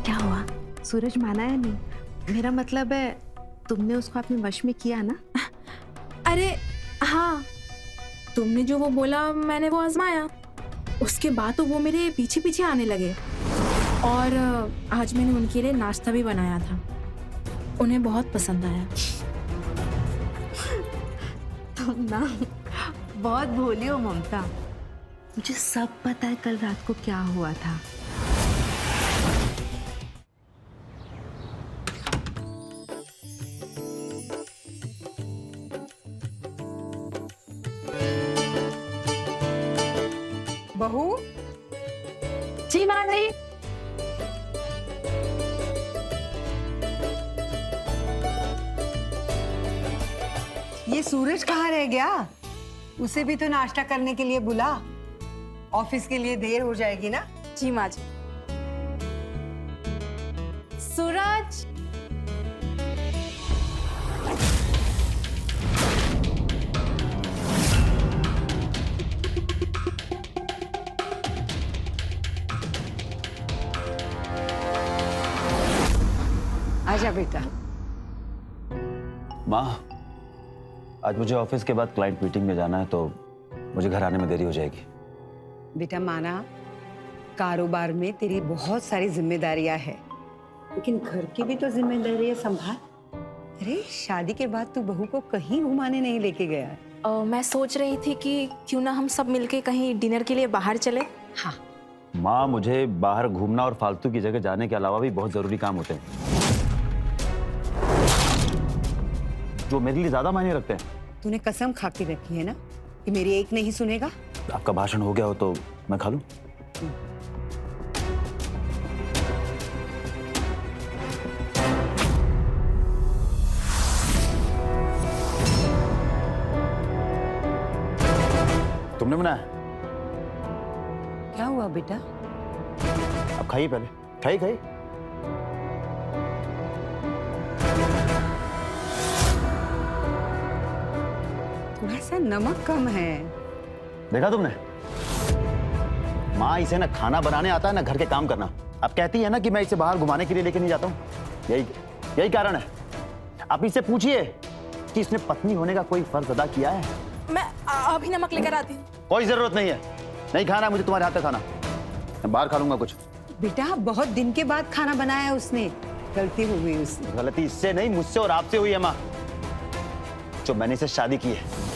क्या हुआ? सूरज माना या नहीं? मेरा मतलब है तुमने उसको अपने वश में किया ना? अरे हाँ, तुमने जो वो बोला मैंने वो आजमाया। उसके बाद तो वो मेरे पीछे पीछे आने लगे और आज मैंने उनके लिए नाश्ता भी बनाया था। उन्हें बहुत पसंद आया। तुम ना बहुत भोली हो ममता। मुझे सब पता है कल रात को क्या हुआ था। बहू, जी माँ जी। ये सूरज कहाँ रह गया? उसे भी तो नाश्ता करने के लिए बुला। ऑफिस के लिए देर हो जाएगी ना। जी माँ जी। सूरज, आजा बेटा। माँ, आज मुझे ऑफिस के बाद क्लाइंट मीटिंग में जाना है तो मुझे घर आने में देरी हो जाएगी। बेटा माना, कारोबार में तेरी बहुत सारी जिम्मेदारियां हैं, लेकिन घर की भी तो जिम्मेदारियां संभाल। अरे शादी के बाद तू बहू को कहीं घुमाने नहीं लेके गया। मैं सोच रही थी कि क्यों ना हम सब मिलके कहीं डिनर के लिए बाहर चले। हाँ, माँ, मुझे बाहर घूमना और फालतू की जगह जाने के अलावा भी बहुत जरूरी काम होते हैं जो मेरे लिए ज्यादा मायने रखते हैं। तूने कसम खा के रखी है ना कि मेरी एक नहीं सुनेगा। आपका भाषण हो गया हो तो मैं खा लूं? तुमने बनाया? क्या हुआ बेटा? अब खाइए, पहले खाइए खाइए। थोड़ा सा नमक कम है। देखा तुमने? माँ, इसे ना खाना बनाने आता है ना घर के काम करना। अब कहती है ना कि मैं इसे बाहर घुमाने के लिए लेके नहीं जाता हूँ। यही कारण है। आप इससे पूछिए कि इसने पत्नी होने का कोई फर्ज अदा किया है। मैं अभी नमक लेकर आती हूँ। कोई जरूरत नहीं है। नहीं खाना मुझे तुम्हारे हाथ का खाना। मैं बाहर खा लूंगा कुछ। बेटा बहुत दिन के बाद खाना बनाया उसने, गलती हो गई उससे। गलती इससे नहीं, मुझसे और आपसे हुई है माँ, जो मैंने इसे शादी की है।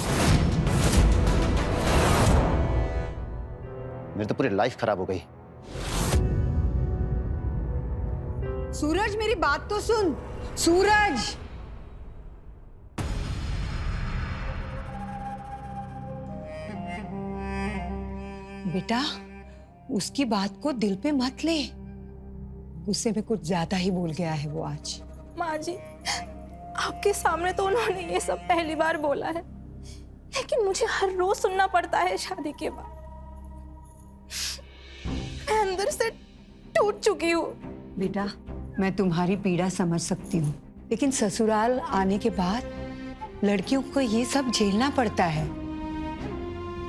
मेरी तो पूरी लाइफ खराब हो गई। सूरज मेरी बात तो सुन। सूरज, बेटा उसकी बात को दिल पे मत ले। गुस्से में कुछ ज्यादा ही बोल गया है वो आज। माँ जी, आपके सामने तो उन्होंने ये सब पहली बार बोला है, लेकिन मुझे हर रोज सुनना पड़ता है शादी के बाद। मैं अंदर से टूट चुकी हूँ। बेटा मैं तुम्हारी पीड़ा समझ सकती हूँ, लेकिन ससुराल आने के बाद लड़कियों को ये सब झेलना पड़ता है।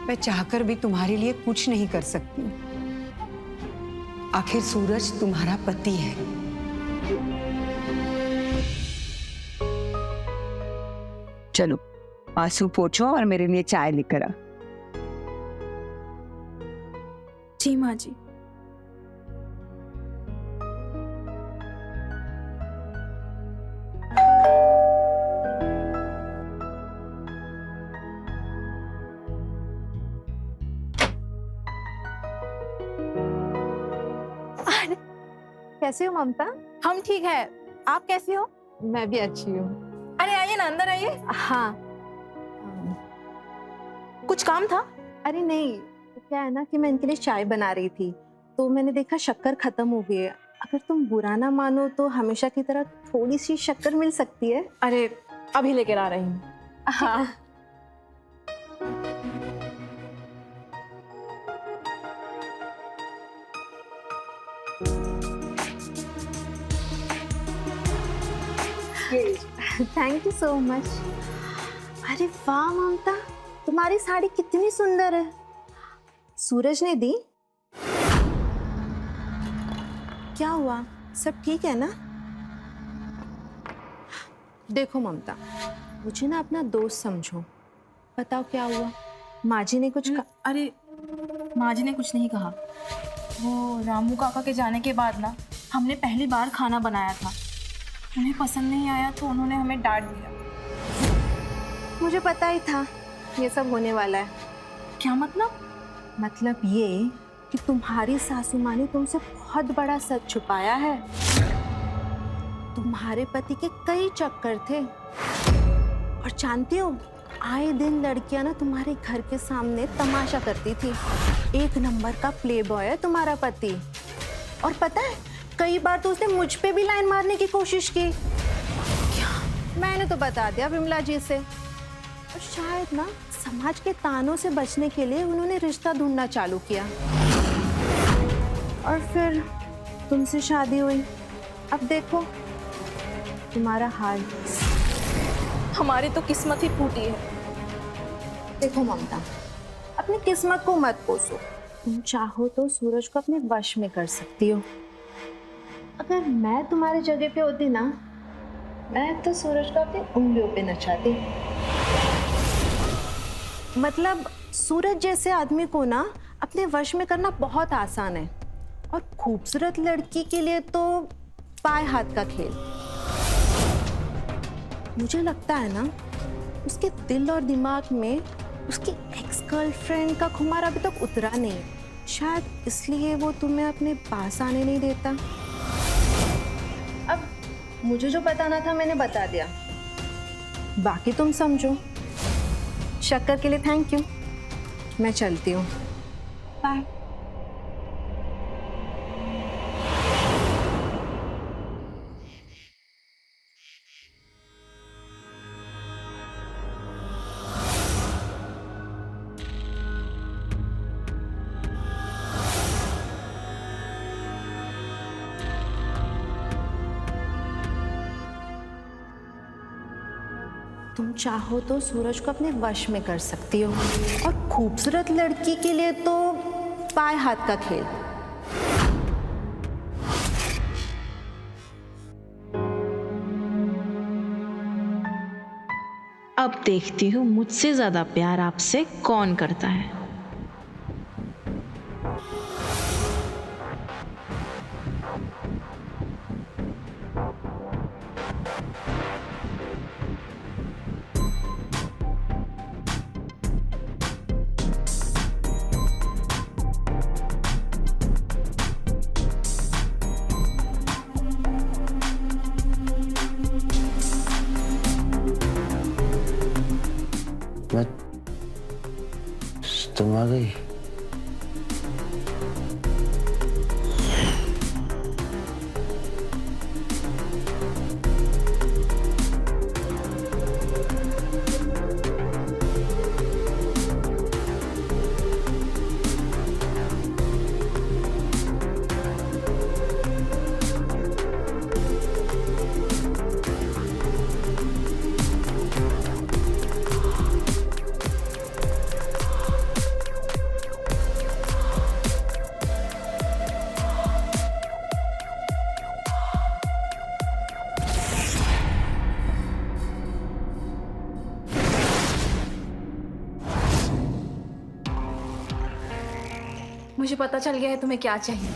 मैं चाहकर भी तुम्हारे लिए कुछ नहीं कर सकती। आखिर सूरज तुम्हारा पति है। चलो आंसू पोंछो और मेरे लिए चाय लेकर आ। जी माँ जी। कैसे हो ममता? हम ठीक है, आप कैसी हो? मैं भी अच्छी हूँ। अरे आइए ना, अंदर आइए। हाँ। कुछ काम था? अरे नहीं, तो क्या है ना कि मैं इनके लिए चाय बना रही थी तो मैंने देखा शक्कर खत्म हो गई है। अगर तुम बुरा ना मानो तो हमेशा की तरह थोड़ी सी शक्कर मिल सकती है। अरे अभी लेकर आ रही हूँ। हाँ। Thank you so much. अरे वाह ममता, तुम्हारी साड़ी कितनी सुंदर है। सूरज ने दी? क्या हुआ? सब ठीक है ना? देखो ममता, मुझे ना अपना दोस्त समझो। बताओ क्या हुआ? माँ जी ने कुछ अरे माँ जी ने कुछ नहीं कहा। वो रामू काका के जाने के बाद ना हमने पहली बार खाना बनाया था, उन्हें पसंद नहीं आया तो उन्होंने हमें डांट दिया। मुझे पता ही था ये सब होने वाला है। क्या मतलब? मतलब ये कि तुम्हारी सासू माँ ने तुमसे बहुत बड़ा सच छुपाया है। तुम्हारे पति के कई चक्कर थे और जानती हो, आए दिन लड़कियां ना तुम्हारे घर के सामने तमाशा करती थी। एक नंबर का प्ले बॉय है तुम्हारा पति। और पता है, कई बार तो उसने मुझ पे भी लाइन मारने की कोशिश की। क्या? मैंने तो बता दिया विमला जी से। और शायद ना समाज के तानों से बचने के लिए उन्होंने रिश्ता ढूंढना चालू किया और फिर तुमसे शादी हुई। अब देखो तुम्हारा हाल। हमारी तो किस्मत ही फूटी है। देखो ममता, अपनी किस्मत को मत कोसो। तुम चाहो तो सूरज को अपने वश में कर सकती हो। अगर मैं तुम्हारी जगह पे होती ना, मैं तो सूरज को अपनी उंगलियों पे नचाती। मतलब सूरज जैसे आदमी को ना अपने वश में करना बहुत आसान है, और खूबसूरत लड़की के लिए तो पाए हाथ का खेल। मुझे लगता है ना, उसके दिल और दिमाग में उसकी एक्स गर्लफ्रेंड का खुमार अभी तक उतरा नहीं। शायद इसलिए वो तुम्हें अपने पास आने नहीं देता। अब मुझे जो बताना था मैंने बता दिया, बाकी तुम समझो। शक्कर के लिए थैंक यू। मैं चलती हूँ, बाय। तुम चाहो तो सूरज को अपने वश में कर सकती हो, और खूबसूरत लड़की के लिए तो पाए हाथ का खेल। अब देखती हूँ मुझसे ज्यादा प्यार आपसे कौन करता है। मैं तुम आ गई। मुझे पता चल गया है तुम्हें क्या चाहिए।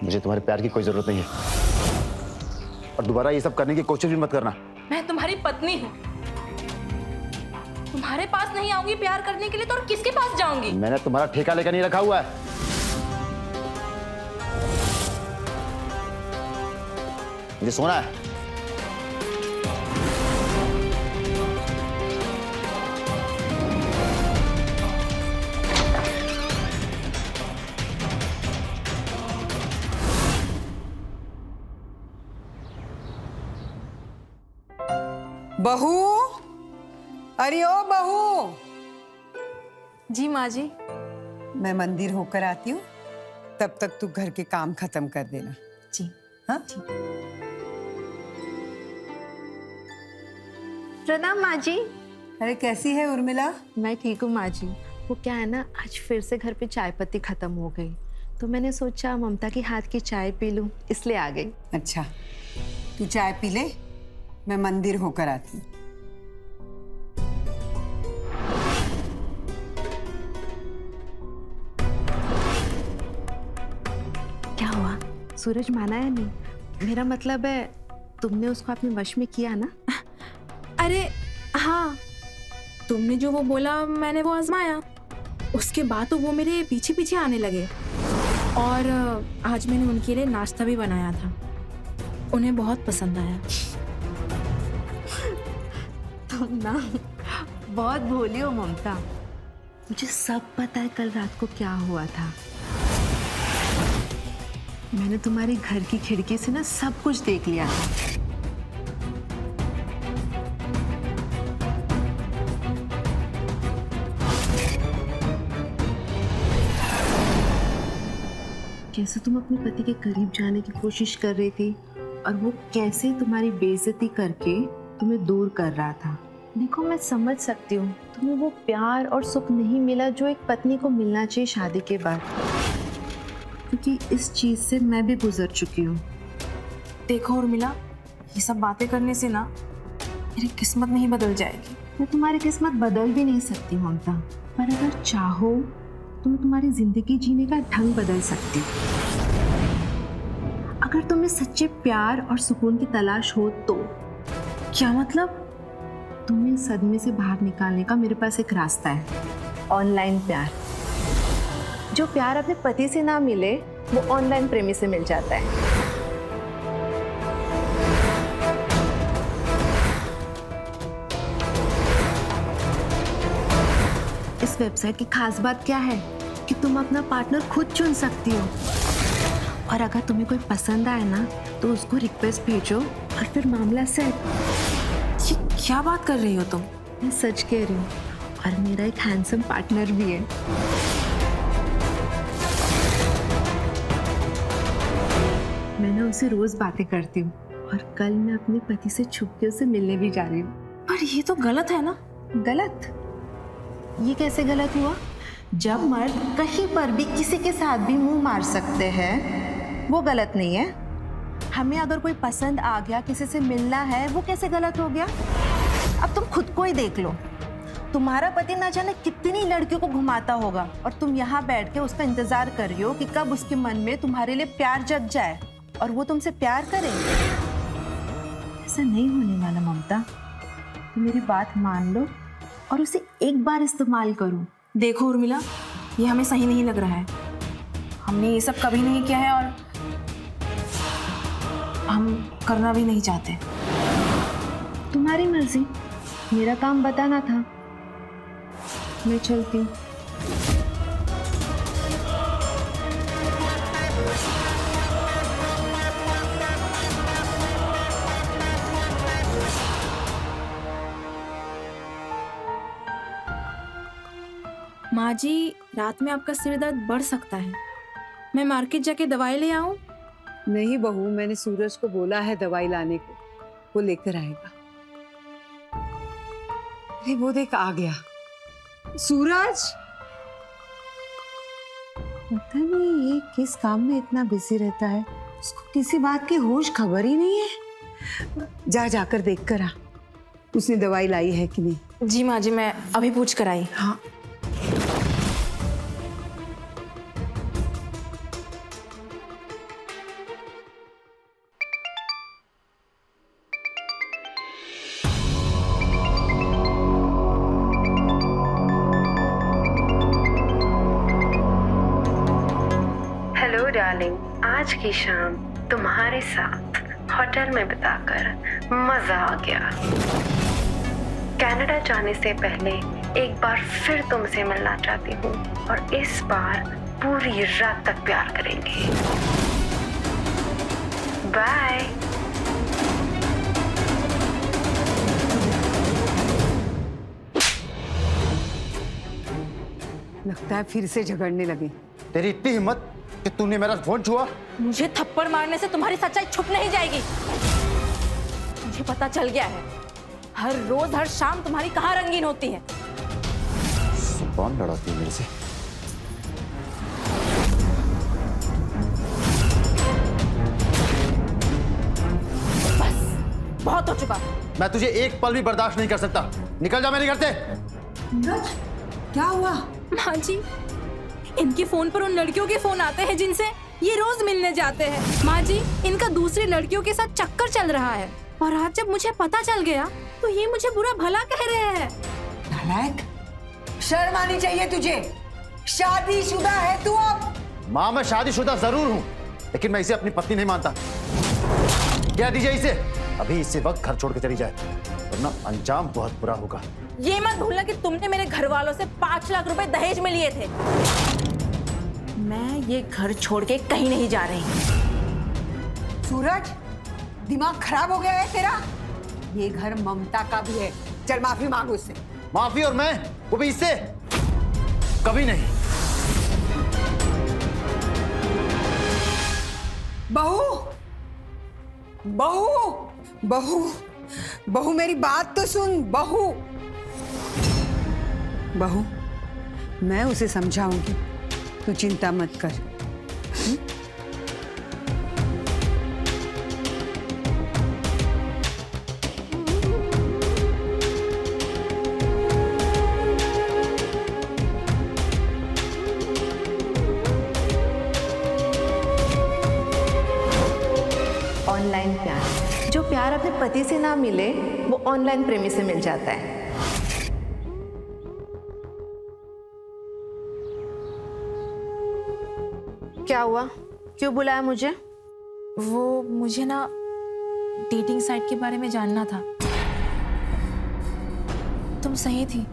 मुझे तुम्हारे प्यार की कोई जरूरत नहीं है, और दोबारा ये सब करने की कोशिश भी मत करना। मैं तुम्हारी पत्नी हूँ, तुम्हारे पास नहीं आऊंगी प्यार करने के लिए तो और किसके पास जाऊंगी? मैंने तुम्हारा ठेका लेकर नहीं रखा हुआ है। मुझे सोना है। बहू, अरे ओ बहू। जी माँ जी। मैं मंदिर होकर आती हूँ, तब तक तू घर के काम खत्म कर देना। जी हाँ? प्रणाम माँ जी। अरे कैसी है उर्मिला? मैं ठीक हूँ माँ जी। वो क्या है ना, आज फिर से घर पे चाय पत्ती खत्म हो गई, तो मैंने सोचा ममता की हाथ की चाय पी लूं, इसलिए आ गई। अच्छा, तू चाय पी ले, मैं मंदिर होकर आती हूँ। क्या हुआ, सूरज माना या नहीं? मेरा मतलब है तुमने उसको अपने वश में किया ना? अरे हाँ, तुमने जो वो बोला मैंने वो आजमाया, उसके बाद तो वो मेरे पीछे पीछे आने लगे। और आज मैंने उनके लिए नाश्ता भी बनाया था, उन्हें बहुत पसंद आया। तुम ना बहुत भोली हो ममता, मुझे सब पता है कल रात को क्या हुआ था। मैंने तुम्हारे घर की खिड़की से ना सब कुछ देख लिया था। कैसे तुम अपने पति के करीब जाने की कोशिश कर रही थी और वो कैसे तुम्हारी बेइज्जती करके तुम्हें दूर कर रहा था। देखो, मैं समझ सकती हूँ तुम्हें वो प्यार और सुख नहीं मिला जो एक पत्नी को मिलना चाहिए शादी के बाद, क्योंकि इस चीज से मैं भी गुजर चुकी हूँ। देखो उर्मिला, ये सब बातें करने से ना मेरी किस्मत नहीं बदल जाएगी। मैं तुम्हारी किस्मत बदल भी नहीं सकती ममता, पर अगर चाहो तो मैं तुम्हारी जिंदगी जीने का ढंग बदल सकती हूँ। अगर तुम्हें सच्चे प्यार और सुकून की तलाश हो तो। क्या मतलब? तुम्हें सदमे से बाहर निकालने का मेरे पास एक रास्ता है, ऑनलाइन प्यार। जो प्यार अपने पति से ना मिले वो ऑनलाइन प्रेमी से मिल जाता है। इस वेबसाइट की खास बात क्या है कि तुम अपना पार्टनर खुद चुन सकती हो, और अगर तुम्हें कोई पसंद आए ना तो उसको रिक्वेस्ट भेजो और फिर मामला सेट। ये क्या बात कर रही हो तुम? मैं सच कह रही हूँ, और मेरा एक हैंडसम पार्टनर भी है। मैं ना उसे रोज बातें करती हूँ, और कल मैं अपने पति से छुप के उसे मिलने भी जा रही हूँ। पर ये तो गलत है ना? गलत? ये कैसे गलत हुआ? जब मर्द कहीं पर भी किसी के साथ भी मुंह मार सकते हैं वो गलत नहीं है। हमें अगर कोई पसंद आ गया, किसी से मिलना है, वो कैसे गलत हो गया? अब तुम खुद को ही देख लो, तुम्हारा पति ना जाने कितनी लड़कियों को घुमाता होगा, और तुम यहाँ बैठ के उसका इंतजार कर रही हो कि कब उसके मन में तुम्हारे लिए प्यार जग जाए और वो तुमसे प्यार करे। ऐसा नहीं होने वाला ममता, तुम मेरी बात मान लो और उसे एक बार इस्तेमाल करो। देखो उर्मिला, ये हमें सही नहीं लग रहा है। हमने ये सब कभी नहीं किया है और हम करना भी नहीं चाहते। तुम्हारी मर्जी, मेरा काम बताना था। मैं चलती हूँ। माँ जी, रात में आपका सिर दर्द बढ़ सकता है, मैं मार्केट जाके दवाई ले आऊं? नहीं बहू, मैंने सूरज को बोला है दवाई लाने को, वो लेकर आएगा। अरे वो देख, आ गया सूरज। पता नहीं ये किस काम में इतना बिजी रहता है, उसको किसी बात की होश खबर ही नहीं है। जाकर देख कर आ, उसने दवाई लाई है कि नहीं। जी माँ जी, मैं अभी पूछ कर आई। हाँ। हेलो डार्लिंग, आज की शाम तुम्हारे साथ होटल में बिताकर मजा आ गया। कनाडा जाने से पहले एक बार फिर तुमसे मिलना चाहती हूँ, और इस बार पूरी रात तक प्यार करेंगे। बाय। लगता है फिर से झगड़ने लगे। तेरी इतनी हिम्मत कि तूने मेरा फोन छुआ? मुझे थप्पड़ मारने से तुम्हारी सच्चाई छुप नहीं जाएगी। मुझे पता चल गया है, हर रोज हर शाम तुम्हारी कहाँ रंगीन होती है। कौन लड़ाती है मेरे से? बहुत हो चुका। मैं तुझे एक पल भी बर्दाश्त नहीं कर सकता। निकल जा मेरे घर से। नीरज, क्या हुआ? माँ जी, इनके फोन पर उन लड़कियों के फोन आते हैं जिनसे ये रोज मिलने जाते हैं। माँ जी, इनका दूसरी लड़कियों के साथ चक्कर चल रहा है और आज जब मुझे पता चल गया तो ये मुझे बुरा भला कह रहे हैं। नालायक, शर्म आनी चाहिए तुझे। शादीशुदा है तू अब। माँ, मैं शादीशुदा जरूर हूँ, लेकिन मैं इसे अपनी पत्नी नहीं मानता। क्या दीजिए इसे, अभी इसी वक्त घर छोड़ के चली जाए, वरना अंजाम बहुत बुरा होगा। ये मत भूलना कि तुमने मेरे घर वालों से 5 लाख रुपए दहेज में लिए थे। मैं ये घर छोड़ के कहीं नहीं जा रही। सूरज, दिमाग खराब हो गया है तेरा? ये घर ममता का भी है। चल माफी मांग उससे। माफी? और मैं, वो भी इससे? कभी नहीं। बहू, बहू, बहू, बहू, मेरी बात तो सुन। बहू, बहू, मैं उसे समझाऊंगी, तू चिंता मत कर। ऑनलाइन प्यार, जो प्यार अपने पति से ना मिले वो ऑनलाइन प्रेमी से मिल जाता है। क्या हुआ, क्यों बुलाया मुझे? वो मुझे ना डेटिंग साइट के बारे में जानना था। तुम सही थी,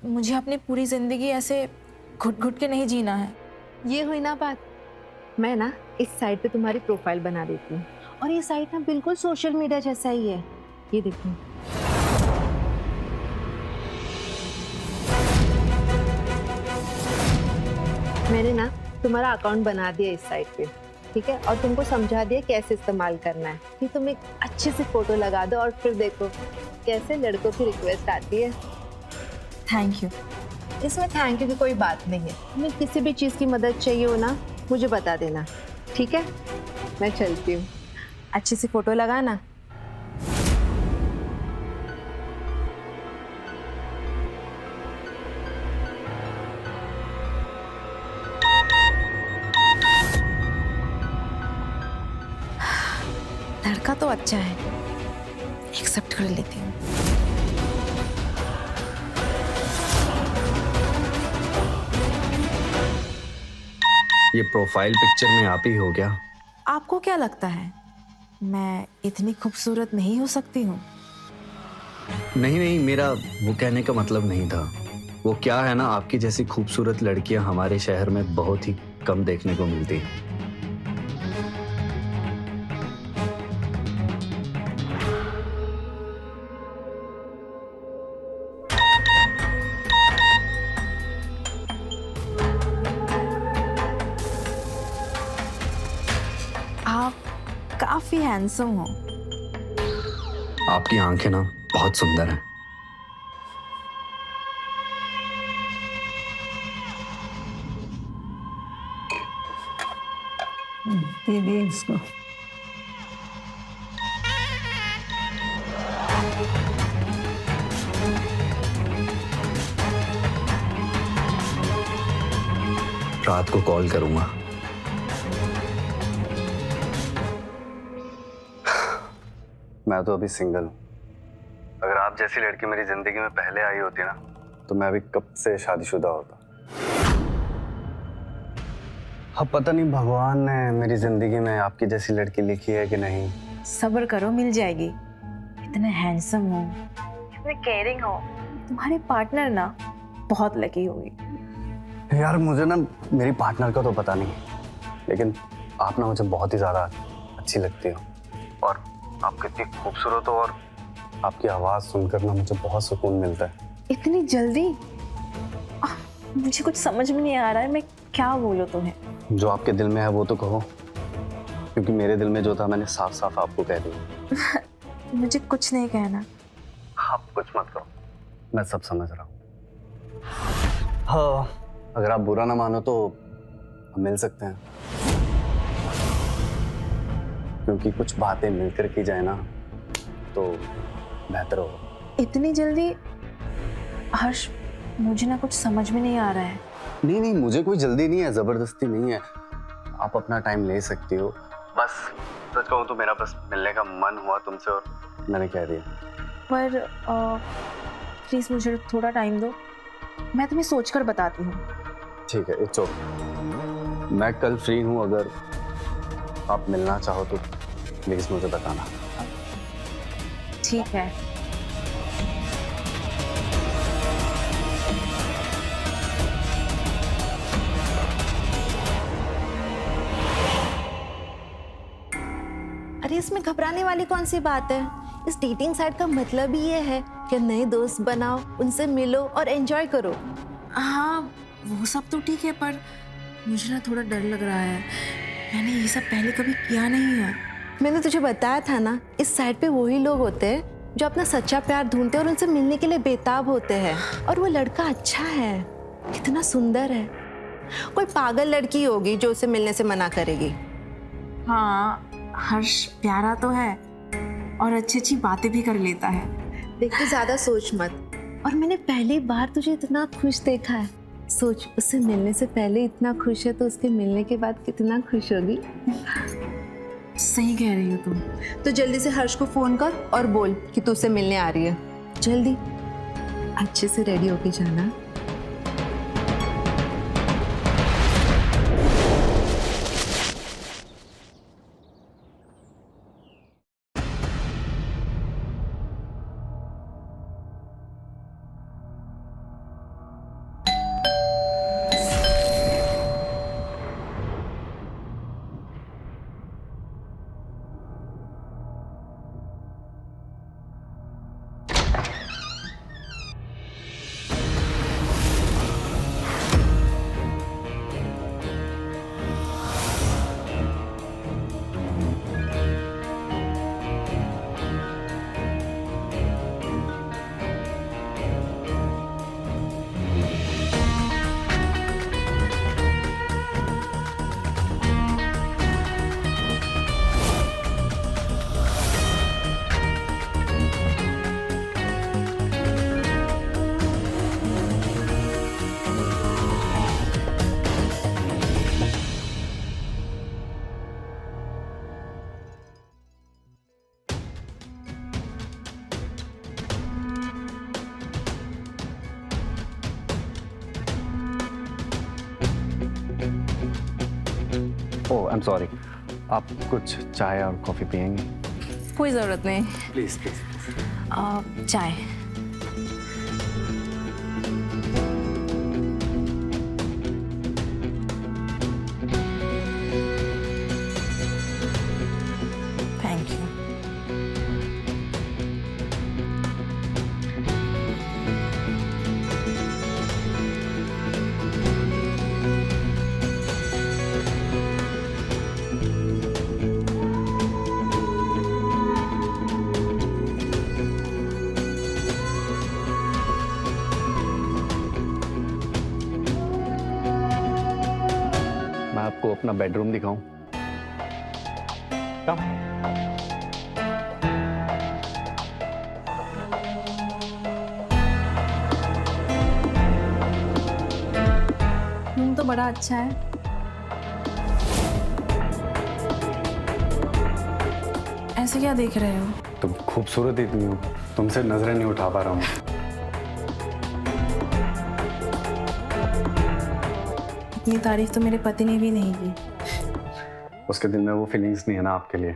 मुझे अपनी पूरी जिंदगी ऐसे घुट घुट के नहीं जीना है। ये हुई ना बात। मैं ना इस साइट पे तुम्हारी प्रोफाइल बना देती हूँ, और ये साइट ना बिल्कुल सोशल मीडिया जैसा ही है। ये देखो, मैंने ना तुम्हारा अकाउंट बना दिया इस साइट पे, ठीक है? और तुमको समझा दिया कैसे इस्तेमाल करना है। कि तुम एक अच्छे से फोटो लगा दो और फिर देखो कैसे लड़कों की रिक्वेस्ट आती है। Thank you. इसमें थैंक यू की कोई बात नहीं है। तुम्हें किसी भी चीज़ की मदद चाहिए हो ना, मुझे बता देना, ठीक है? मैं चलती हूँ, अच्छी सी फोटो लगाना। लड़का तो अच्छा है, एक्सेप्ट कर लेती हूँ। ये प्रोफाइल पिक्चर में आप ही हो क्या? आपको क्या लगता है मैं इतनी खूबसूरत नहीं हो सकती हूँ? नहीं नहीं, मेरा वो कहने का मतलब नहीं था। वो क्या है ना, आपकी जैसी खूबसूरत लड़कियां हमारे शहर में बहुत ही कम देखने को मिलती हैं। आप काफी हैंडसम हो। आपकी आंखें ना बहुत सुंदर हैं। दे दे इसको। रात को कॉल करूंगा। मैं तो अभी सिंगल हूँ। अगर आप जैसी लड़की मेरी जिंदगी में पहले आई होती ना, तो मैं अभी कब से शादीशुदा होता। अब पता नहीं भगवान ने मेरी जिंदगी में आपकी जैसी लड़की लिखी है कि नहीं। सब्र करो, मिल जाएगी। इतने हैंडसम हो, इतने केयरिंग हो, तुम्हारे पार्टनर ना बहुत लकी होगी। यार मुझे ना मेरी पार्टनर का तो पता नहीं, लेकिन आप ना मुझे बहुत ही ज्यादा अच्छी लगती हो, और आप कितनी खूबसूरत हो, और आपकी आवाज सुनकर ना मुझे बहुत सुकून मिलता है। इतनी जल्दी? मुझे कुछ समझ में नहीं आ रहा है, मैं क्या बोलूं तुम्हें। जो आपके दिल में है वो तो कहो, क्योंकि मेरे दिल में जो था मैंने साफ साफ आपको कह दिया। मुझे कुछ नहीं कहना। आप कुछ मत करो, मैं सब समझ रहा हूँ। हाँ, अगर आप बुरा ना मानो तो हम मिल सकते हैं, क्योंकि कुछ बातें मिलकर की जाए ना तो बेहतर होगा। इतनी जल्दी? हर्ष, मुझे ना कुछ समझ में नहीं आ रहा है। नहीं नहीं, मुझे कोई जल्दी नहीं है, जबरदस्ती नहीं है, आप अपना टाइम ले सकती हो। बस सच कहूँ तो मेरा बस मिलने का मन हुआ तुमसे और मैंने कह दिया। पर प्लीज मुझे थोड़ा टाइम दो, मैं तुम्हें सोचकर बताती हूँ। ठीक है, इट्स ओके। मैं कल फ्री हूँ, अगर आप मिलना चाहो तो प्लीज मुझे बताना। ठीक है। अरे इसमें घबराने वाली कौन सी बात है? इस डेटिंग साइट का मतलब ही ये है कि नए दोस्त बनाओ, उनसे मिलो और एंजॉय करो। हाँ, वो सब तो ठीक है, पर मुझे ना थोड़ा डर लग रहा है। मैंने ये सब पहले कभी किया नहीं है। मैंने तुझे बताया था ना, इस साइट पे वही लोग होते हैं जो अपना सच्चा प्यार ढूंढते हैं और उनसे मिलने के लिए बेताब होते हैं। और वो लड़का अच्छा है, कितना सुंदर है। कोई पागल लड़की होगी जो उसे मिलने से मना करेगी। हाँ, हर्ष प्यारा तो है और अच्छी अच्छी बातें भी कर लेता है। देख, तू ज्यादा सोच मत। और मैंने पहली बार तुझे इतना खुश देखा है। सोच, उससे मिलने से पहले इतना खुश है तो उसके मिलने के बाद कितना खुश होगी। सही कह रही हो तुम। तो जल्दी से हर्ष को फोन कर और बोल कि तू उससे मिलने आ रही है। जल्दी, अच्छे से रेडी होके जाना। Oh, I am sorry. आप कुछ चाय और कॉफी पियेंगे? कोई जरूरत नहीं। Please please. चाय। Thank you. मैं आपको अपना बेडरूम दिखाऊं? Come. रूम तो बड़ा अच्छा है। ऐसे क्या देख रहे हो? तुम खूबसूरत इतनी हो, तुमसे नजरें नहीं उठा पा रहा हूँ। इतनी तारीफ तो मेरे पति ने भी नहीं की। उसके दिल में वो फीलिंग्स नहीं है ना आपके लिए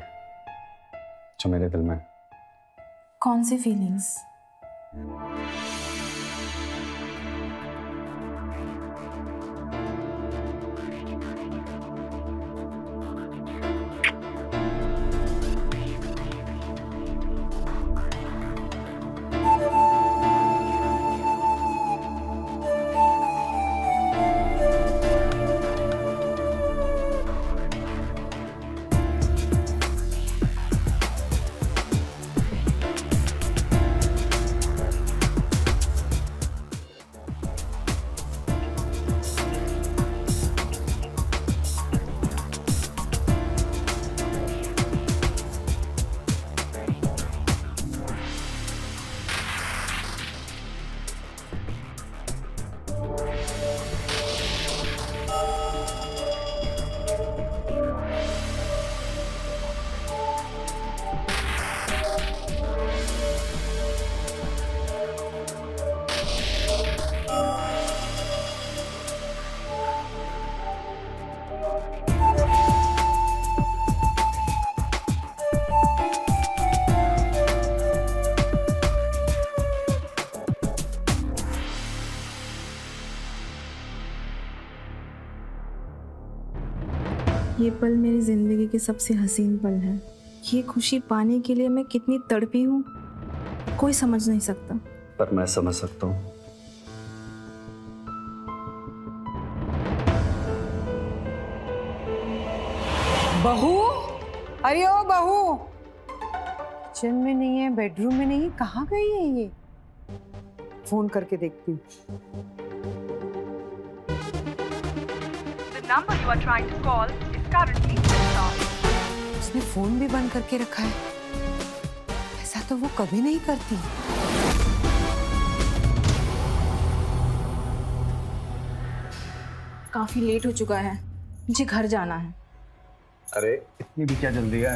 जो मेरे दिल में। कौन सी फीलिंग्स? ये पल मेरी जिंदगी के सबसे हसीन पल है। ये खुशी पाने के लिए मैं कितनी तड़पी हूँ, कोई समझ नहीं सकता। पर मैं समझ सकता हूँ। बहू, अरे ओ बहू, किचन में नहीं है, बेडरूम में नहीं है, कहाँ गई है ये? फोन करके देखती हूँ। उसने फोन भी बंद करके रखा है। ऐसा तो वो कभी नहीं करती। काफी लेट हो चुका है, मुझे घर जाना है। अरे इतनी भी क्या जल्दी है?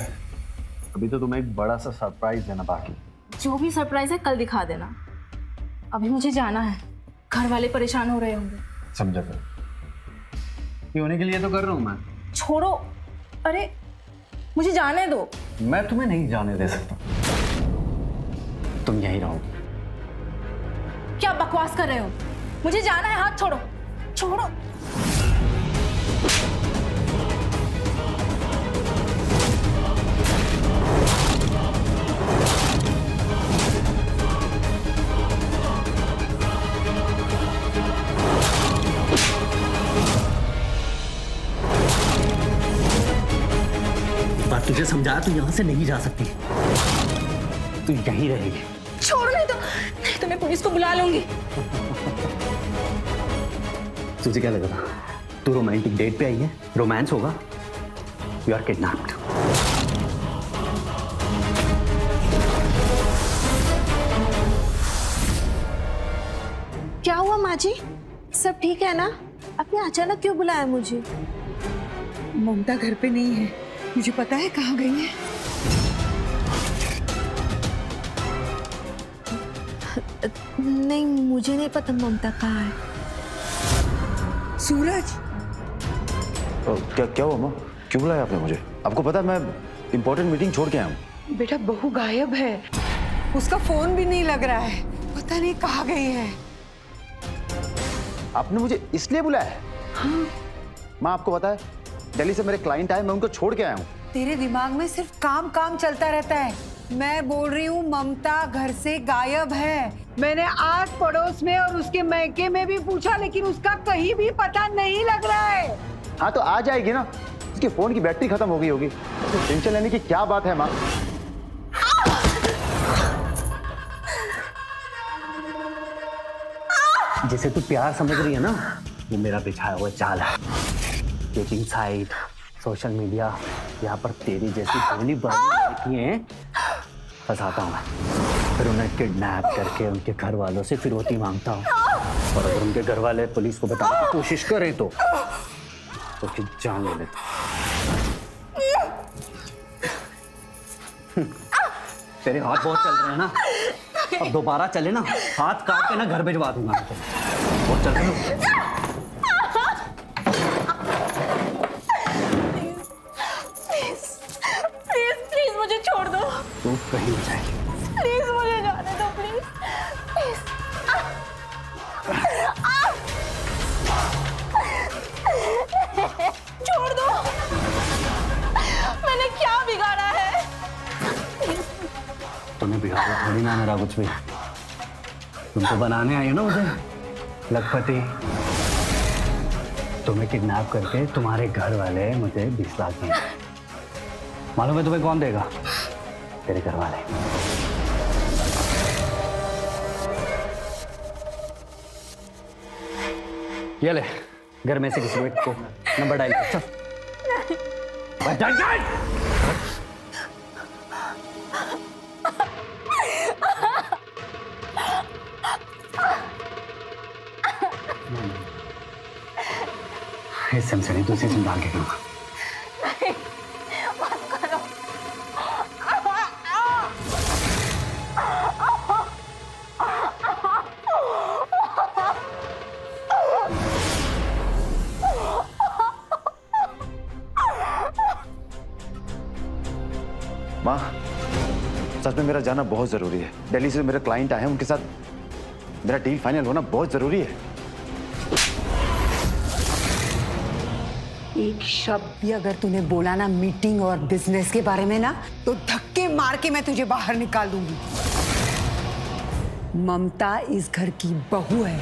अभी तो तुम्हें एक बड़ा सा सरप्राइज देना बाकी। जो भी सरप्राइज है कल दिखा देना, अभी मुझे जाना है। घर वाले परेशान हो रहे होंगे। समझा कर, ये होने के लिए तो कर रहा हूँ मैं। छोड़ो, अरे मुझे जाने दो। मैं तुम्हें नहीं जाने दे सकता, तुम यहीं रहोगी। क्या बकवास कर रहे हो? मुझे जाना है, हाथ छोड़ो, छोड़ो। बात तुझे समझाया, तू यहाँ से नहीं जा सकती, तू यहीं रहेगी। छोड़ो, नहीं तो मैं पुलिस को बुला लूंगी। तुझे क्या लगा था तू रोमांटिक डेट पे आई है, रोमांस होगा? You are kidnapped. क्या हुआ माँ जी, सब ठीक है ना? आपने अचानक क्यों बुलाया मुझे? ममता घर पे नहीं है, मुझे पता है कहाँ गई है। नहीं, मुझे नहीं पता ममता कहाँ है। सूरज, क्या हुआ माँ? क्यों बुलाया आपने मुझे? आपको पता है मैं इंपॉर्टेंट मीटिंग छोड़ के आया हूँ। बेटा बहू गायब है, उसका फोन भी नहीं लग रहा है, पता नहीं कहाँ गई है। आपने मुझे इसलिए बुलाया है? हाँ। माँ आपको पता है दिल्ली से मेरे क्लाइंट आए, मैं उनको छोड़ के आया हूँ। तेरे दिमाग में सिर्फ काम काम चलता रहता है। मैं बोल रही हूँ ममता घर से गायब है। मैंने आस पड़ोस में और उसके मैके में भी पूछा, लेकिन उसका कहीं भी पता नहीं लग रहा है। हाँ तो आ जाएगी ना, उसके फोन की बैटरी खत्म हो गई होगी। तो टेंशन लेने की क्या बात है माँ? जिसे तू प्यार समझ रही है ना, वो मेरा बिछाया हुआ चाल है। डेटिंग साइट, सोशल मीडिया, यहाँ पर तेरी जैसी भोली लड़कियां फंसाता हूँ मैं, फिर उन्हें किडनैप करके उनके घर वालों से फिरौती मांगता हूँ। और अगर उनके घर वाले पुलिस को बताने की कोशिश करें तो फिर जान ले लेता। तेरे हाथ बहुत चल रहे हैं ना, अब दोबारा चले ना, हाथ काट के ना घर भिजवा दूंगा मैं तुम्हें। बहुत चल रहे हो। प्लीज मुझे छोड़ दो। तू कहीं नहीं जाएगी। प्लीज मुझे जाने दो, प्लीज। छोड़ दो, मैंने क्या बिगाड़ा है? तुम्हें बिगाड़ा थोड़ी ना मेरा कुछ भी। तुमको बनाने आई हो ना मुझे लखपति। तुम्हें किडनैप करके तुम्हारे घर वाले मुझे 20 लाख देंगे। मालूम है तुम्हें कौन देगा? तेरे घर वाले। ये ले, घर में से किसी को नंबर डायल कर। चल इस सिम से नहीं, दूसरी सिम डाल के करूँगा। माँ सच में मेरा जाना बहुत जरूरी है। दिल्ली से मेरे क्लाइंट आए हैं, उनके साथ मेरा डील फाइनल होना बहुत जरूरी है। एक शब्द भी अगर तूने बोला ना मीटिंग और बिजनेस के बारे में ना, तो धक्के मार के मैं तुझे बाहर निकाल दूंगी। ममता इस घर की बहू है,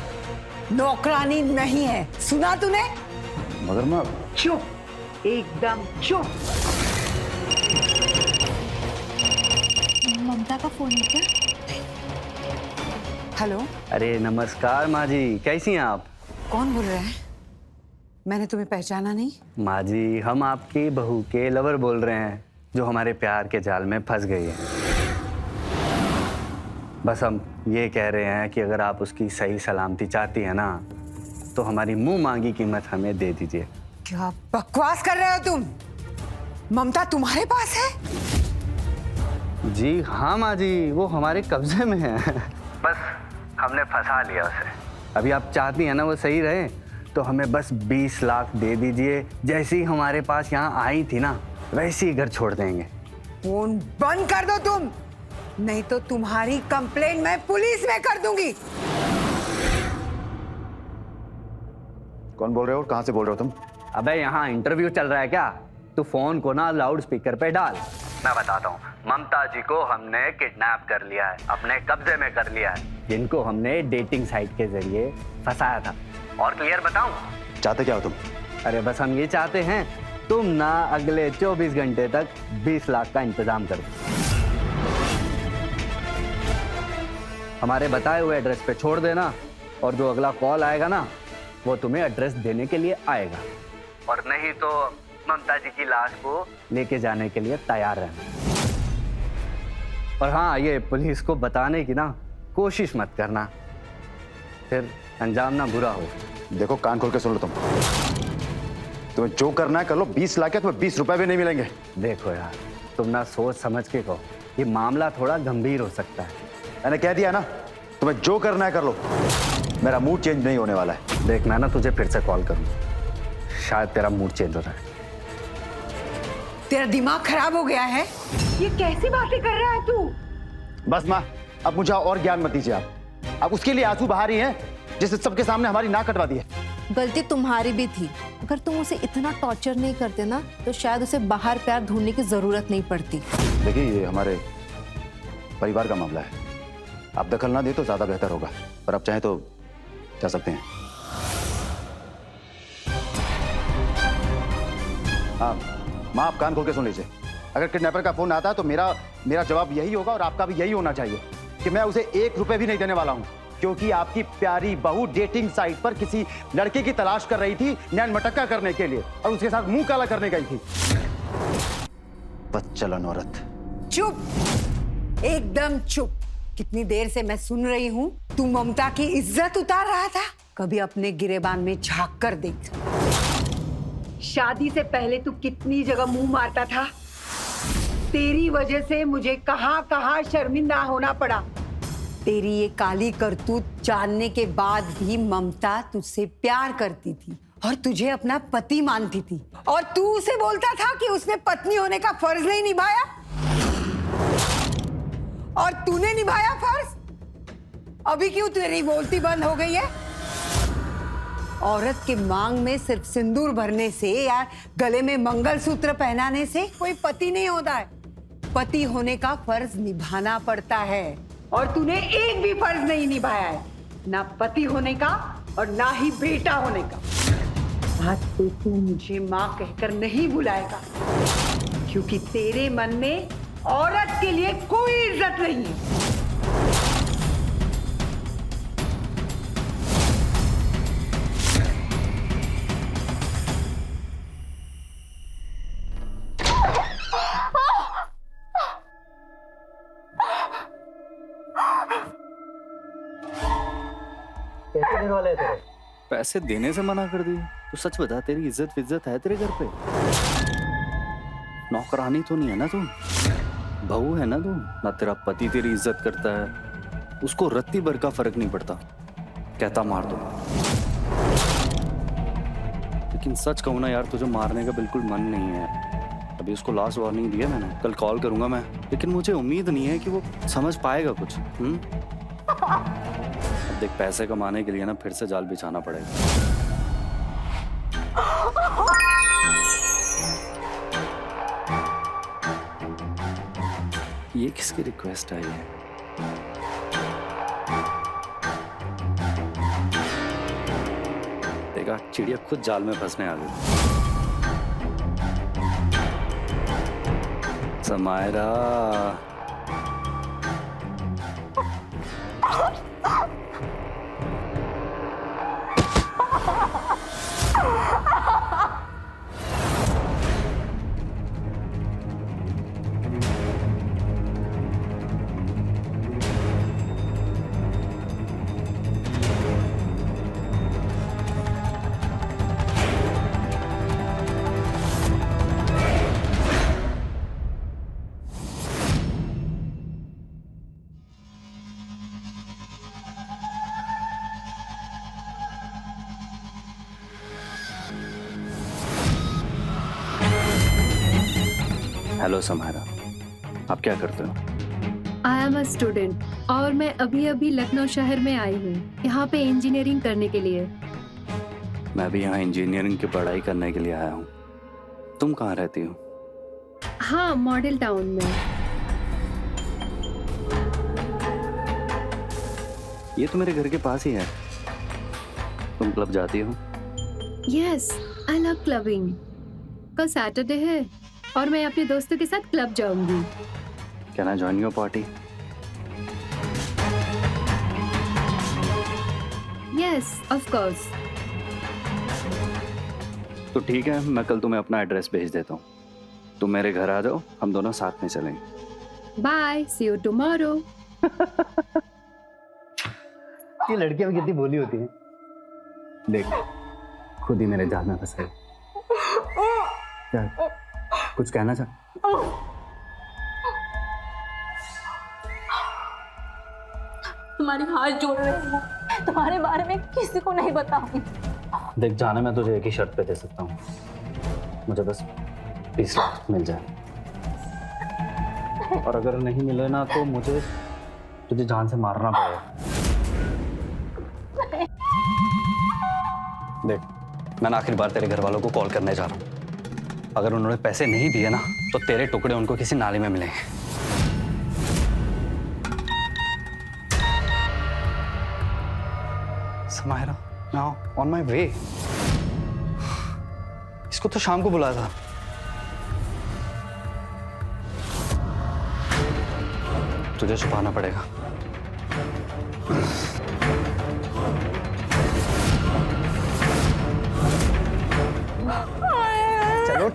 नौकरानी नहीं है, सुना तूने? मगर माँ, चुप, एकदम चुप। ममता का फोन है क्या? हेलो, अरे नमस्कार माँ जी, कैसी हैं आप? कौन बोल रहा है? मैंने तुम्हें पहचाना नहीं। माँ जी, हम आपकी बहू के लवर बोल रहे हैं, जो हमारे प्यार के जाल में फंस गई है। बस हम ये कह रहे हैं कि अगर आप उसकी सही सलामती चाहती हैं ना, तो हमारी मुंह मांगी कीमत हमें दे दीजिए। क्या बकवास कर रहे हो तुम? ममता तुम्हारे पास है? जी हाँ माँ जी, वो हमारे कब्जे में है। बस हमने फंसा लिया उसे। अभी आप चाहती हैं ना वो सही रहे, तो हमें बस 20 लाख दे दीजिए। जैसे ही हमारे पास यहाँ आई थी ना, वैसे ही घर छोड़ देंगे। फोन बंद कर दो तुम, नहीं तो तुम्हारी कंप्लेंट मैं पुलिस में कर दूंगी। कौन बोल रहे हो और कहाँ से बोल रहे हो तुम? अबे यहाँ इंटरव्यू चल रहा है क्या? तू फोन को ना लाउड स्पीकर पे डाल। मैं बताता हूँ, ममता जी को हमने किडनैप कर लिया है, अपने कब्जे में कर लिया है, जिनको हमने डेटिंग साइट के जरिए फंसाया था। और क्लियर बताऊं? चाहते क्या हो तुम? अरे बस हम ये चाहते हैं, तुम ना अगले 24 घंटे तक 20 लाख का इंतजाम कर दो। हमारे बताए हुए एड्रेस पे छोड़ देना, और जो अगला कॉल आएगा ना, वो तुम्हें एड्रेस देने के लिए आएगा। और नहीं तो ममता जी की लाश को लेके जाने के लिए तैयार रहना। और हाँ, ये पुलिस को बताने की ना कोशिश मत करना, फिर अंजाम ना बुरा हो। देखो, कान खोल के सुन लो तुम। तुम्हें जो करना है कर लो, 20 लाख है, तुम्हें 20 रुपए भी नहीं मिलेंगे। देखो यार, तुम ना सोच समझ के कहो, ये मामला थोड़ा गंभीर हो सकता है। मैंने कह दिया ना, तुम्हें जो करना है कर लो, मेरा मूड चेंज नहीं होने वाला है। देख, मैं ना तुझे फिर से कॉल करूँ, शायद तेरा मूड चेंज हो रहा है। तेरा दिमाग खराब हो गया है? ये कैसी बातें कर रहा है तू? बस माँ, अब मुझे और ज्ञान मत दीजिए आप। अब उसके लिए आंसू बहा रही हैं, जिसने सबके सामने हमारी नाक कटवा दी है। गलती तुम्हारी भी थी। अगर तुम उसे इतना टॉर्चर नहीं करते ना, तो शायद उसे बाहर प्यार ढूंढने की जरूरत नहीं पड़ती। देखिए, ये हमारे परिवार का मामला है, आप दखल ना दे तो ज्यादा बेहतर होगा, पर आप चाहें तो जा सकते हैं। हाँ माँ, आप कान खोल के सुन लीजिए। अगर किडनैपर का फोन आता है तो मेरा जवाब यही होगा, और आपका भी यही होना चाहिए कि मैं उसे 1 रुपए भी नहीं देने वाला हूँ, क्योंकि आपकी प्यारी बहू डेटिंग साइट पर किसी लड़के की तलाश कर रही थी, नैन मटक्का करने के लिए, और उसके साथ मुंह काला करने गई थी। बदचलन औरत। चुप, एकदम चुप। कितनी देर से मैं सुन रही हूँ, तू ममता की इज्जत उतार रहा था। कभी अपने गिरेबान में झांक कर देख। शादी से पहले तू कितनी जगह मुंह मारता था। तेरी वजह से मुझे कहां कहां शर्मिंदा होना पड़ा। तेरी ये काली करतूत जानने के बाद भी ममता तुझसे प्यार करती थी और तुझे अपना पति मानती थी, और तू उसे बोलता था कि उसने पत्नी होने का फर्ज नहीं निभाया, और तूने निभाया फर्ज। अभी क्यों तेरी बोलती बंद हो गई है? औरत के मांग में सिर्फ सिंदूर भरने से या गले में मंगलसूत्र पहनाने से कोई पति नहीं होता है। पति होने का फर्ज निभाना पड़ता है, और तूने एक भी फर्ज नहीं निभाया है, ना पति होने का और ना ही बेटा होने का। आज तो तू मुझे माँ कहकर नहीं बुलाएगा, क्योंकि तेरे मन में औरत के लिए कोई इज्जत नहीं है। कैसे दिन वाले तेरे? पैसे देने से मना कर दी? तो सच बता, तेरी इज्जत विज्जत है तेरे घर पे? नौकरानी तो नहीं है ना तू, बहू है ना तू। ना तेरा पति तेरी इज्जत करता है, उसको रत्ती भर का फर्क नहीं पड़ता, कहता मार दो। लेकिन सच कहूँ ना यार, तुझे मारने का बिल्कुल मन नहीं है। अभी उसको लास्ट वार्निंग दिया मैंने, कल कॉल करूंगा मैं, लेकिन मुझे उम्मीद नहीं है कि वो समझ पाएगा कुछ। अब देख, पैसे कमाने के लिए ना फिर से जाल बिछाना पड़ेगा। किसकी रिक्वेस्ट आई है? देखा, चिड़िया खुद जाल में फंसने आ गई। समायरा, हेलो समायरा, आप क्या करते हो? आई एम अ स्टूडेंट और मैं अभी अभी लखनऊ शहर में आई हूँ यहाँ पे इंजीनियरिंग करने के लिए। मैं भी यहाँ इंजीनियरिंग की पढ़ाई करने के लिए आया हूँ। तुम कहाँ रहती हो? हाँ, मॉडल टाउन में। ये तो मेरे घर के पास ही है। तुम क्लब जाती हो? Yes, I love clubbing. कल सैटरडे है और मैं अपने दोस्तों के साथ क्लब जाऊंगी। Can I join your party? Yes, of course. तो ठीक है, मैं कल तुम्हें अपना एड्रेस भेज देता हूँ। तुम मेरे घर आ जाओ, हम दोनों साथ में चलेंगे। Bye, see you tomorrow. ये लड़कियां भी कितनी भोली होती हैं। देख, खुद ही मेरे जाल में फंस गई। क्या कुछ कहना चाह? तुम्हारी हाथ जोड़ रही हूँ, तुम्हारे बारे में किसी को नहीं बताऊंगी। देख जाने, मैं तुझे एक ही शर्त पे दे सकता हूँ, मुझे बस 20 लाख मिल जाए। और अगर नहीं मिले ना तो मुझे तुझे जान से मारना पड़ेगा। देख, मैं आखिरी बार तेरे घर वालों को कॉल करने जा रहा हूँ। अगर उन्होंने पैसे नहीं दिए ना तो तेरे टुकड़े उनको किसी नाली में मिलेंगे। Samaira, now on my way. इसको तो शाम को बुलाया था। तुझे छुपाना पड़ेगा। चलो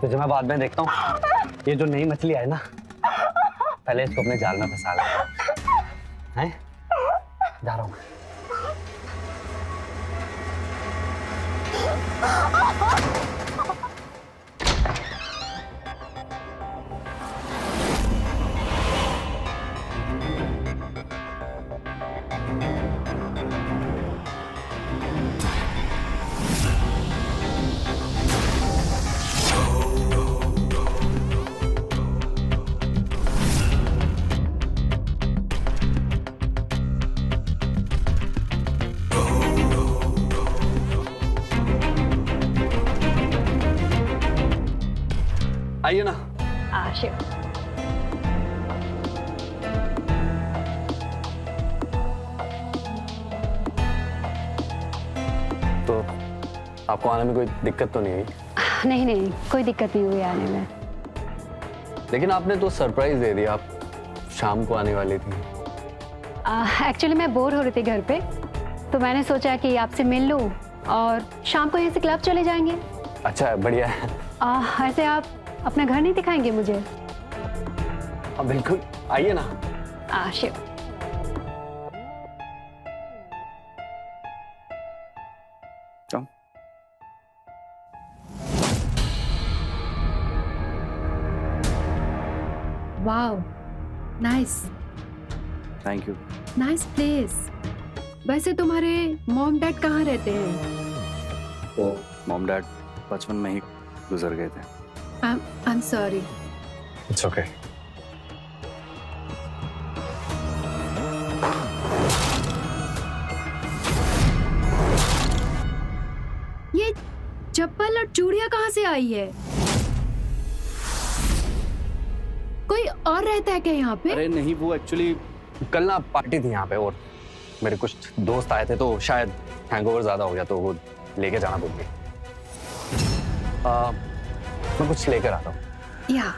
तुझे मैं बाद में देखता हूँ। ये जो नई मछली है ना, पहले इसको अपने जाल में फंसा ले। हैं? जा रहा हूँ। आइए ना। आशिक, तो आपको आने में कोई दिक्कत तो नहीं हुई? नहीं नहीं, कोई दिक्कत नहीं हुई आने में। लेकिन आपने तो सरप्राइज दे दिया, आप शाम को आने वाली थी। एक्चुअली मैं बोर हो रही थी घर पे, तो मैंने सोचा कि आपसे मिल लूं और शाम को यहाँ से क्लब चले जाएंगे। अच्छा, बढ़िया है। ऐसे आप अपना घर नहीं दिखाएंगे मुझे? हाँ बिल्कुल, आइए ना। Ashiq, come. Wow, nice. Thank you. Nice place. वैसे तुम्हारे मॉम डैड कहाँ रहते हैं? तो मॉम डैड बचपन में ही गुजर गए थे। I'm sorry. It's okay. ये चप्पल और चूड़ियां कहाँ से आई है? कोई और रहता है क्या यहाँ पे? अरे नहीं, वो एक्चुअली कल ना पार्टी थी यहाँ पे और मेरे कुछ दोस्त आए थे तो शायद हैंगओवर ज्यादा हो गया तो वो लेके जाना भूल गई। मैं कुछ लेकर आता हूँ। या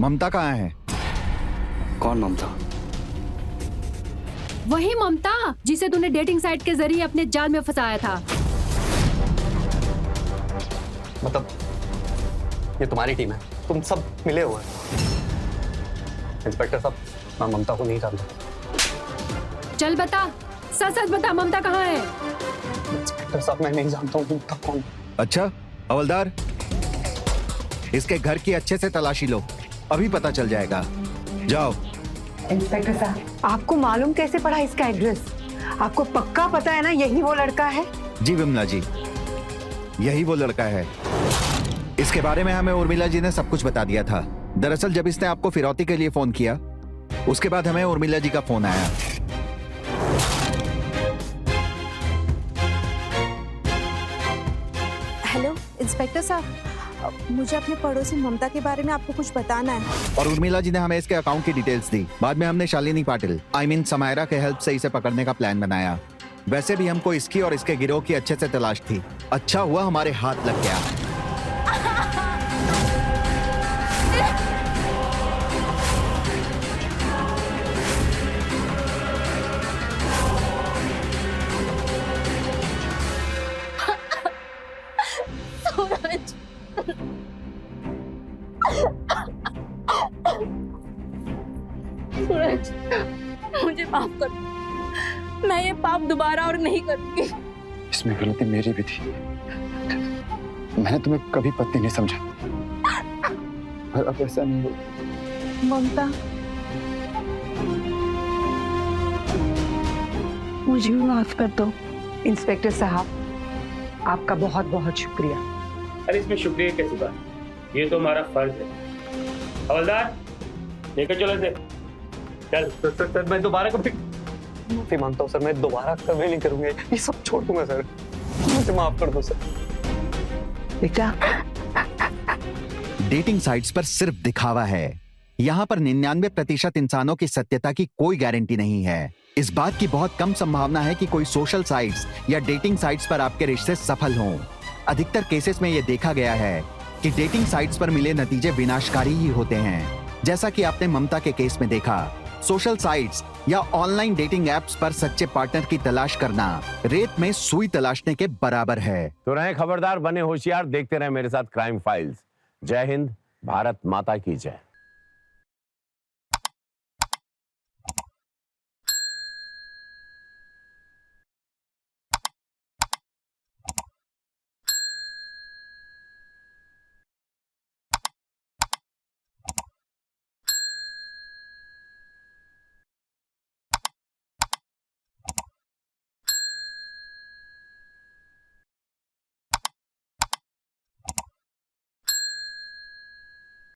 ममता कहाँ है? कौन ममता? वही ममता जिसे तूने डेटिंग साइट के जरिए अपने जाल में फंसाया था। मतलब ये तुम्हारी टीम है, तुम सब मिले हुए हैं। इंस्पेक्टर साहब, मैं ममता को नहीं जानता। चल बता, सच सच बता, ममता कहाँ है? इंस्पेक्टर साहब, मैं नहीं जानता हूँ ममता कौन। अच्छा हवलदार, इसके घर की अच्छे से तलाशी लो, अभी पता चल जाएगा। जाओ। इंस्पेक्टर साहब, आपको मालूम कैसे पड़ा इसका एड्रेस? आपको पक्का पता है ना यही वो लड़का है? जी विमला जी, यही वो लड़का है। इसके बारे में हमें उर्मिला जी ने सब कुछ बता दिया था। दरअसल जब इसने आपको फिरौती के लिए फोन किया, उसके बाद हमें उर्मिला जी का फोन आया। हेलो इंस्पेक्टर साहब, मुझे अपने पड़ोसी ममता के बारे में आपको कुछ बताना है। और उर्मिला जी ने हमें इसके अकाउंट की डिटेल्स दी। बाद में हमने शालिनी पाटिल समायरा के हेल्प से इसे पकड़ने का प्लान बनाया। वैसे भी हमको इसकी और इसके गिरोह की अच्छे से तलाश थी। अच्छा हुआ हमारे हाथ लग गया। सूरज, मुझे माफ कर, मैं ये पाप दोबारा और नहीं करूंगी। इसमें गलती मेरी भी थी, मैंने तुम्हें कभी पत्नी नहीं समझा। अब ऐसा नहीं हो। ममता, मुझे भी माफ कर दो। इंस्पेक्टर साहब, आपका बहुत बहुत शुक्रिया। अरे इसमें शुक्रिया कैसी बात, ये तो हमारा फर्ज है। हवलदार, लेकर चलो इसे। चल। सर मैं दोबारा कभी माफी मांगता हूँ सर, मैं दोबारा कभी नहीं करूंगा, ये सब छोड़ दूंगा सर, मुझे माफ कर दो सर। बेटा, डेटिंग साइट्स पर सिर्फ दिखावा है। यहाँ पर 99% इंसानों की सत्यता की कोई गारंटी नहीं है। इस बात की बहुत कम संभावना है कि कोई सोशल साइट्स या डेटिंग साइट्स पर आपके रिश्ते सफल हों। अधिकतर केसेस में यह देखा गया है कि डेटिंग साइट्स पर मिले नतीजे विनाशकारी ही होते हैं। जैसा कि आपने ममता के केस में देखा, सोशल साइट्स या ऑनलाइन डेटिंग एप्स पर सच्चे पार्टनर की तलाश करना रेत में सुई तलाशने के बराबर है। तो रहें खबरदार, बने होशियार, देखते रहें मेरे साथ क्राइम फाइल्स। जय हिंद, भारत माता की जय।